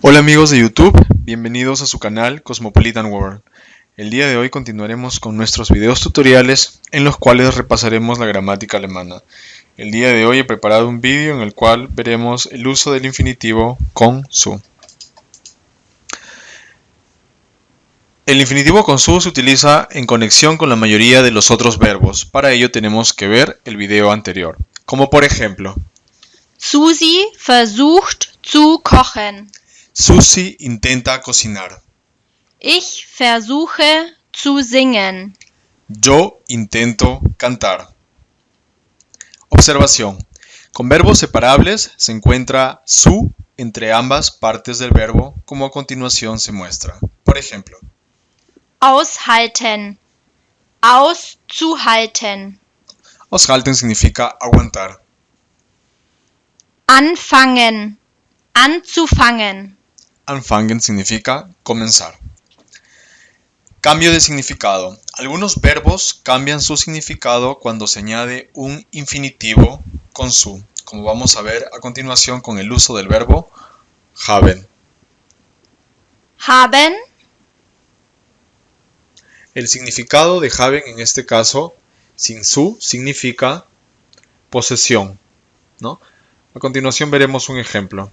Hola amigos de YouTube, bienvenidos a su canal Cosmopolitan World. El día de hoy continuaremos con nuestros videos tutoriales en los cuales repasaremos la gramática alemana. El día de hoy he preparado un vídeo en el cual veremos el uso del infinitivo con su. El infinitivo con su se utiliza en conexión con la mayoría de los otros verbos. Para ello tenemos que ver el video anterior. Como por ejemplo, Susi versucht zu kochen. Susi intenta cocinar. Ich versuche zu singen. Yo intento cantar. Observación. Con verbos separables se encuentra su entre ambas partes del verbo, como a continuación se muestra. Por ejemplo, Aushalten. Auszuhalten. aushalten significa aguantar. Anfangen. Anzufangen. Anfangen significa comenzar. Cambio de significado. Algunos verbos cambian su significado cuando se añade un infinitivo con su, como vamos a ver a continuación con el uso del verbo haben. Haben. El significado de haben en este caso, sin su, significa posesión, ¿no? A continuación veremos un ejemplo.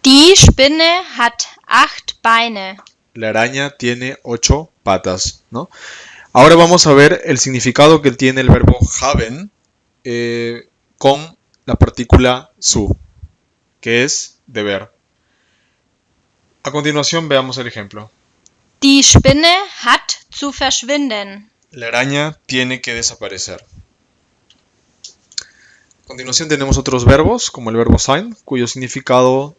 Die Spinne hat 8 Beine. La araña tiene 8 patas, ¿no? Ahora vamos a ver el significado que tiene el verbo haben con la partícula su, que es deber. A continuación veamos el ejemplo. Die Spinne hat zu verschwinden. La araña tiene que desaparecer. A continuación tenemos otros verbos, como el verbo sein, cuyo significado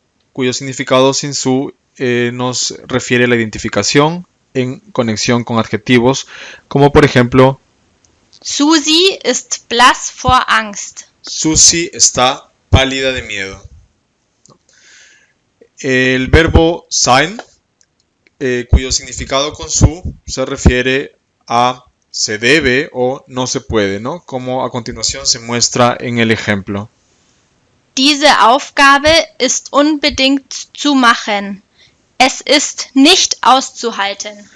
sin su nos refiere a la identificación en conexión con adjetivos, como por ejemplo, Susi ist blass vor Angst. Susi está pálida de miedo. El verbo sein, cuyo significado con su se refiere a se debe o no se puede, ¿no? Como a continuación se muestra en el ejemplo. Diese Aufgabe ist unbedingt zu machen. Es ist nicht auszuhalten.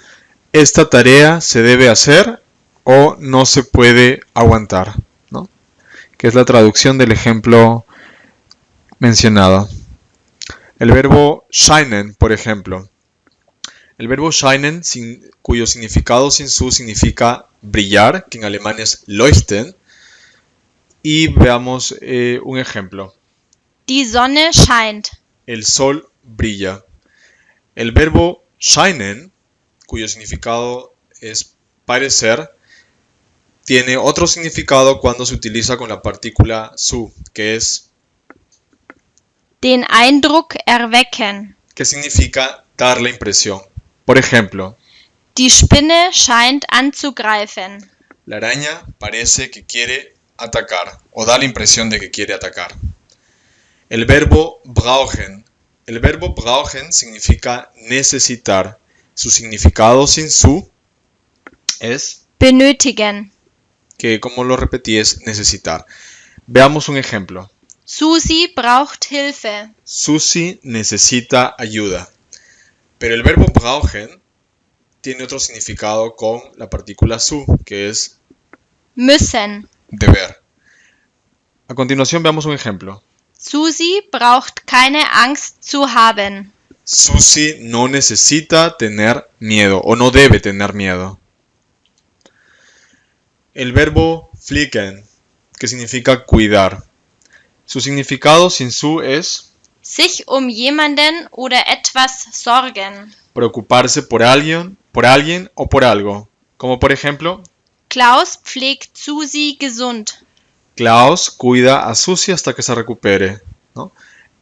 Esta tarea se debe hacer o no se puede aguantar, ¿no? Que es la traducción del ejemplo mencionado. El verbo scheinen, por ejemplo. El verbo scheinen, cuyo significado sin su significa brillar, que en alemán es leuchten. Y veamos un ejemplo. Die Sonne scheint. El sol brilla. El verbo scheinen, cuyo significado es parecer, tiene otro significado cuando se utiliza con la partícula su, que es Den Eindruck erwecken. que significa dar la impresión. Por ejemplo, Die Spinne scheint anzugreifen. la araña parece que quiere atacar o da la impresión de que quiere atacar. El verbo brauchen. El verbo brauchen significa necesitar. Su significado sin su es Benötigen. que, como lo repetí, es necesitar. Veamos un ejemplo. Susi braucht Hilfe. Susi necesita ayuda. Pero el verbo brauchen tiene otro significado con la partícula su, que es Müssen. deber. A continuación veamos un ejemplo. Susi braucht keine Angst zu haben. Susi no necesita tener miedo o no debe tener miedo. El verbo pflegen, que significa cuidar. Su significado sin su es Sich um jemanden oder etwas sorgen. preocuparse por alguien o por algo. Como por ejemplo, Klaus pflegt Susi gesund. Klaus cuida a Susi hasta que se recupere, ¿no?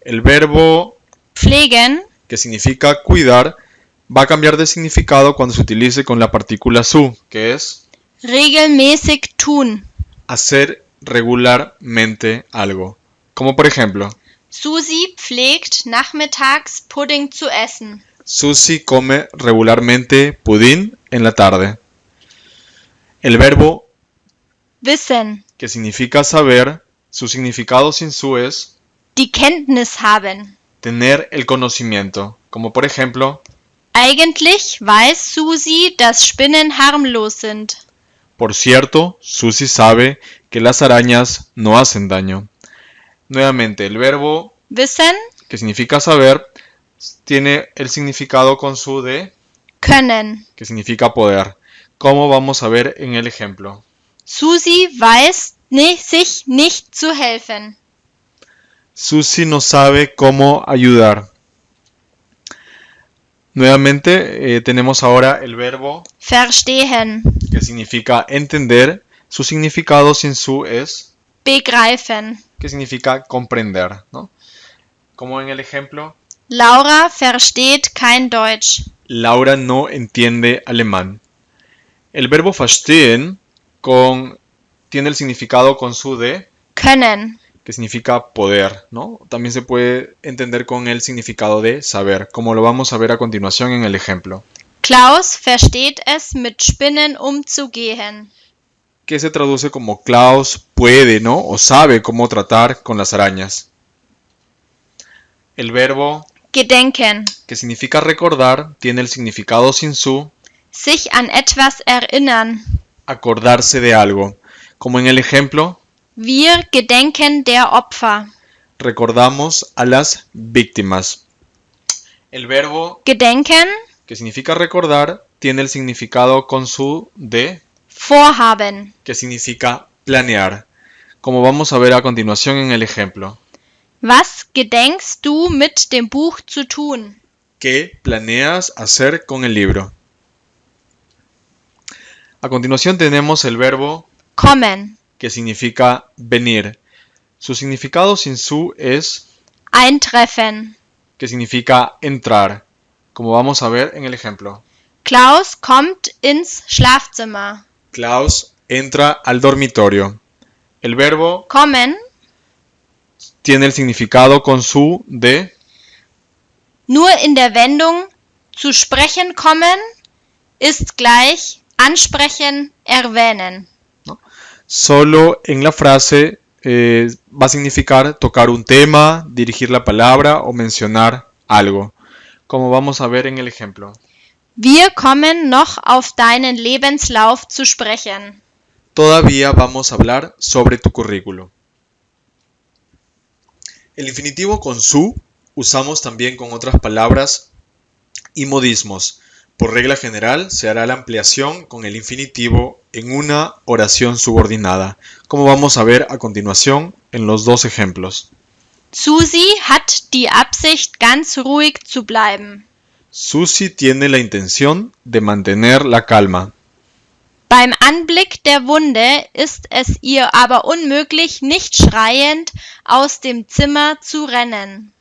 El verbo Pflegen. que significa cuidar va a cambiar de significado cuando se utilice con la partícula su, que es Regelmäßig tun. hacer regularmente algo. Como por ejemplo, Susi pflegt nachmittags Pudding zu essen. Susi come regularmente pudín en la tarde. El verbo Wissen. que significa saber, su significado sin su es Die Kenntnis haben. tener el conocimiento, como por ejemplo, Eigentlich weiß Susi, dass Spinnen harmlos sind. por cierto, Susie sabe que las arañas no hacen daño. Nuevamente, el verbo Wissen, que significa saber tiene el significado con su de, können. que significa poder. ¿Cómo vamos a ver en el ejemplo? Susi weiß sich nicht zu helfen. Susie no sabe cómo ayudar. Nuevamente tenemos ahora el verbo Verstehen, que significa entender. Su significado sin su es begreifen. que significa comprender, ¿no? Como en el ejemplo, Laura versteht kein Deutsch. Laura no entiende alemán. El verbo verstehen tiene el significado con su de, Können. que significa poder, ¿no? También se puede entender con el significado de saber, como lo vamos a ver a continuación en el ejemplo. Klaus versteht es, mit Spinnen umzugehen. Que se traduce como Klaus puede, ¿no? O sabe cómo tratar con las arañas. El verbo Gedenken. que significa recordar tiene el significado sin su, Sich an etwas erinnern. acordarse de algo. Como en el ejemplo, Wir gedenken der Opfer. recordamos a las víctimas. El verbo Gedenken, que significa recordar tiene el significado con su de, vorhaben. que significa planear. Como vamos a ver a continuación en el ejemplo. Was gedenkst du mit dem Buch zu tun? ¿Qué planeas hacer con el libro? A continuación tenemos el verbo Kommen. que significa venir. Su significado sin su es Eintreffen. que significa entrar, como vamos a ver en el ejemplo. Klaus kommt ins Schlafzimmer. Klaus entra al dormitorio. El verbo Kommen, tiene el significado con su de, nur in der Wendung zu sprechen kommen ist gleich ansprechen, erwähnen. solo en la frase va a significar tocar un tema, dirigir la palabra o mencionar algo, como vamos a ver en el ejemplo. Wir kommen noch auf deinen Lebenslauf zu sprechen. Todavía vamos a hablar sobre tu currículo. El infinitivo con su usamos también con otras palabras y modismos. Por regla general se hará la ampliación con el infinitivo en una oración subordinada, como vamos a ver a continuación en los dos ejemplos. Susi hat die Absicht, ganz ruhig zu bleiben. Susi tiene la intención de mantener la calma. Beim Anblick der Wunde ist es ihr aber unmöglich, nicht schreiend aus dem Zimmer zu rennen.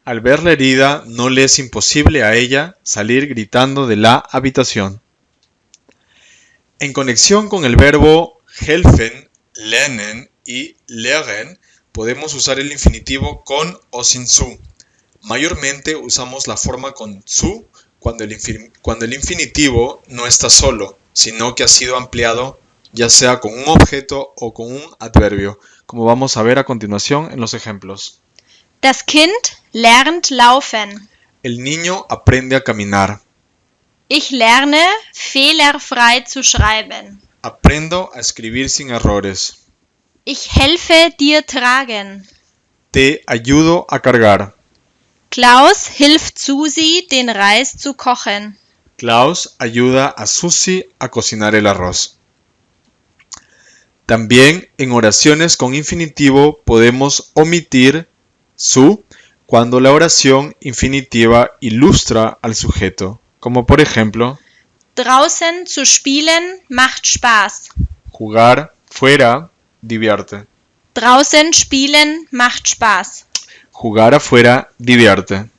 Al ver la herida, no le es imposible a ella salir gritando de la habitación. En conexión con el verbo helfen, lernen y lehren, podemos usar el infinitivo con o sin su. Mayormente usamos la forma con su cuando el infinitivo no está solo, sino que ha sido ampliado ya sea con un objeto o con un adverbio, como vamos a ver a continuación en los ejemplos. Das Kind lernt laufen. El niño aprende a caminar. Ich lerne, fehlerfrei zu schreiben. Aprendo a escribir sin errores. Ich helfe dir tragen. Te ayudo a cargar. Klaus hilft Susi, den Reis zu kochen. Klaus ayuda a Susi a cocinar el arroz. También en oraciones con infinitivo podemos omitir su cuando la oración infinitiva ilustra al sujeto, como por ejemplo, Draußen zu spielen macht Spaß. jugar fuera divierte. Draußen spielen macht Spaß. Jugar afuera divierte.